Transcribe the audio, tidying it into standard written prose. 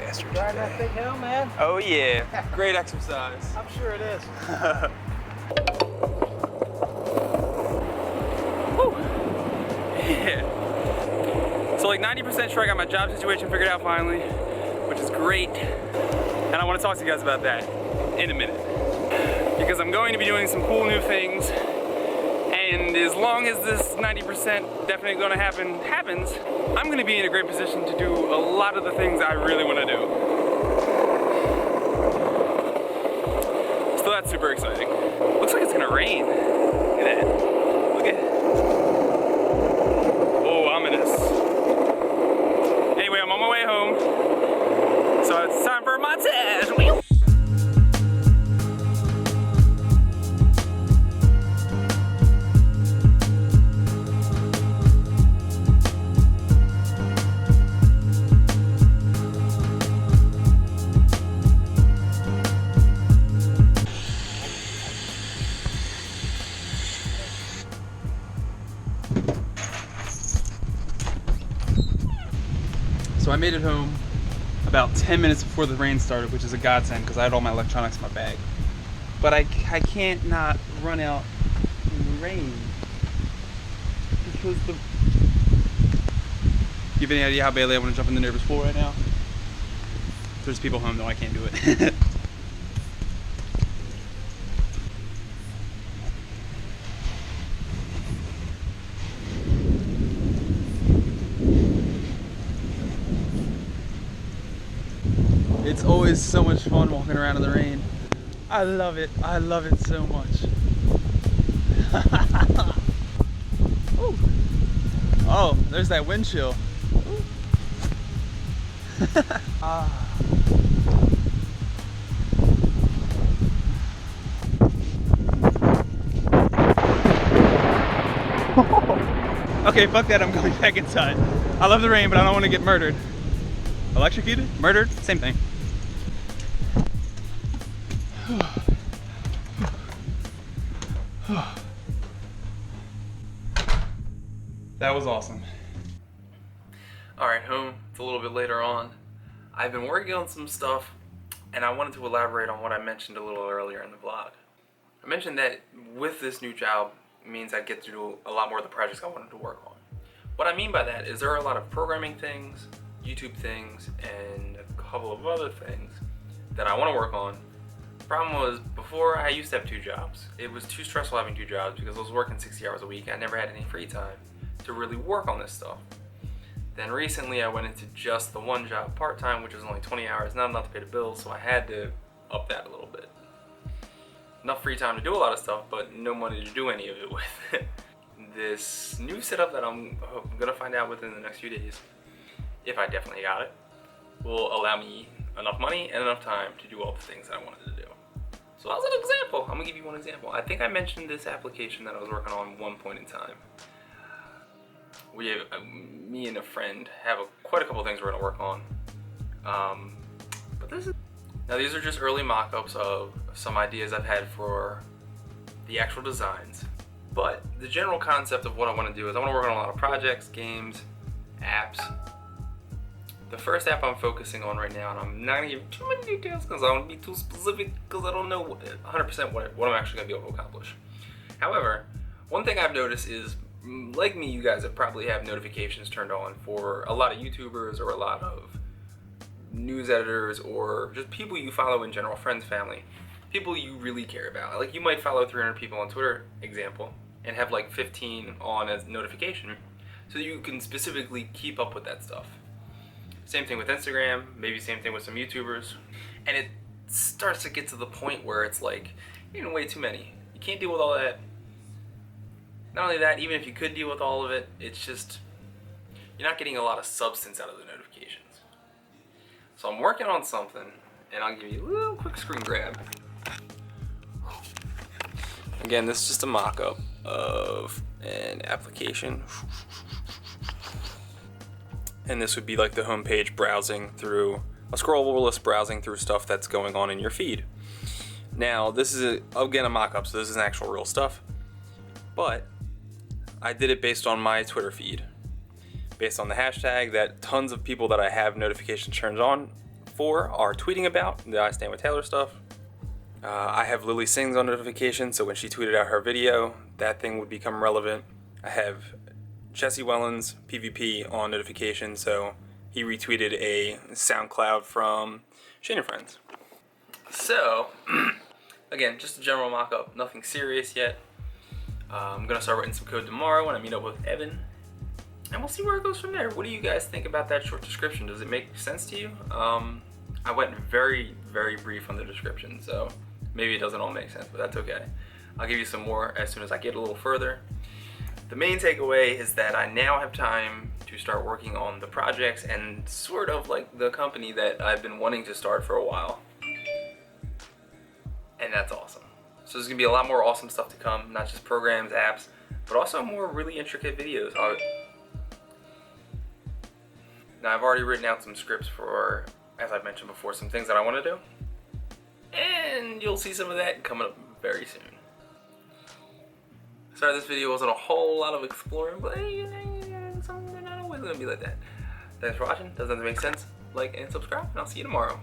bastard. Driving that big hill, man? Oh yeah, great exercise. I'm sure it is. Yeah. So like 90% sure I got my job situation figured out finally, which is great. And I want to talk to you guys about that in a minute. Because I'm going to be doing some cool new things. And as long as this 90% definitely gonna happens, I'm gonna be in a great position to do a lot of the things I really wanna do. So that's super exciting. Looks like it's gonna rain. Look at that. Look at. Oh, ominous. Anyway, I'm on my way home. So it's time for a montage. So I made it home about 10 minutes before the rain started, which is a godsend because I had all my electronics in my bag. But I can't not run out in the rain because the... You have any idea how badly I want to jump in the neighbor's pool right now? There's people home though, I can't do it. It's always so much fun walking around in the rain. I love it so much. Oh, there's that wind chill. Okay, fuck that, I'm going back inside. I love the rain, but I don't want to get murdered. Electrocuted? Murdered? Same thing. That was awesome. Alright, home. It's a little bit later on. I've been working on some stuff, and I wanted to elaborate on what I mentioned a little earlier in the vlog. I mentioned that with this new job means I get to do a lot more of the projects I wanted to work on. What I mean by that is there are a lot of programming things, YouTube things, and a couple of other things that I want to work on. The problem was, before I used to have 2 jobs. It was too stressful having 2 jobs because I was working 60 hours a week. I never had any free time to really work on this stuff. Then recently I went into just the 1 job part-time, which was only 20 hours, not enough to pay the bills, so I had to up that a little bit. Enough free time to do a lot of stuff, but no money to do any of it with. This new setup that I'm gonna find out within the next few days, if I definitely got it, will allow me enough money and enough time to do all the things that I wanted to do. So as an example, I'm gonna give you one example. I think I mentioned this application that I was working on one point in time. We have, me and a friend have quite a couple of things we're gonna work on. But now these are just early mock-ups of some ideas I've had for the actual designs. But the general concept of what I want to do is I want to work on a lot of projects, games, apps. The first app I'm focusing on right now, and I'm not going to give too many details because I don't want to be too specific because I don't know 100% what I'm actually going to be able to accomplish. However, one thing I've noticed is, like me, you guys probably have notifications turned on for a lot of YouTubers or a lot of news editors or just people you follow in general, friends, family, people you really care about. Like you might follow 300 people on Twitter, example, and have like 15 on as notification so that you can specifically keep up with that stuff. Same thing with Instagram, maybe same thing with some YouTubers. And it starts to get to the point where it's like, you're doing way too many. You can't deal with all that. Not only that, even if you could deal with all of it, it's just, you're not getting a lot of substance out of the notifications. So I'm working on something, and I'll give you a little quick screen grab. Again, this is just a mock-up of an application. And this would be like the homepage browsing through, a scrollable list browsing through stuff that's going on in your feed. Now, this is, again, a mock-up, so this isn't actual real stuff. But I did it based on my Twitter feed. Based on the hashtag that tons of people that I have notifications turned on 4 are tweeting about the I Stand With Taylor stuff. I have Lily Sings on notification, so when she tweeted out her video, that thing would become relevant. I have Jesse Wellens, PvP, on notification, so he retweeted a SoundCloud from Shane and Friends. So, again, just a general mock-up, nothing serious yet. I'm going to start writing some code tomorrow when I meet up with Evan, and we'll see where it goes from there. What do you guys think about that short description? Does it make sense to you? I went very, very brief on the description, so maybe it doesn't all make sense, but that's okay. I'll give you some more as soon as I get a little further. The main takeaway is that I now have time to start working on the projects and sort of like the company that I've been wanting to start for a while. And that's awesome. So there's gonna be a lot more awesome stuff to come, not just programs, apps, but also more really intricate videos. Now I've already written out some scripts for, as I've mentioned before, some things that I want to do. And you'll see some of that coming up very soon. Sorry this video wasn't a whole lot of exploring, but they're not always going to be like that. Thanks for watching. Doesn't make sense? Like and subscribe, and I'll see you tomorrow.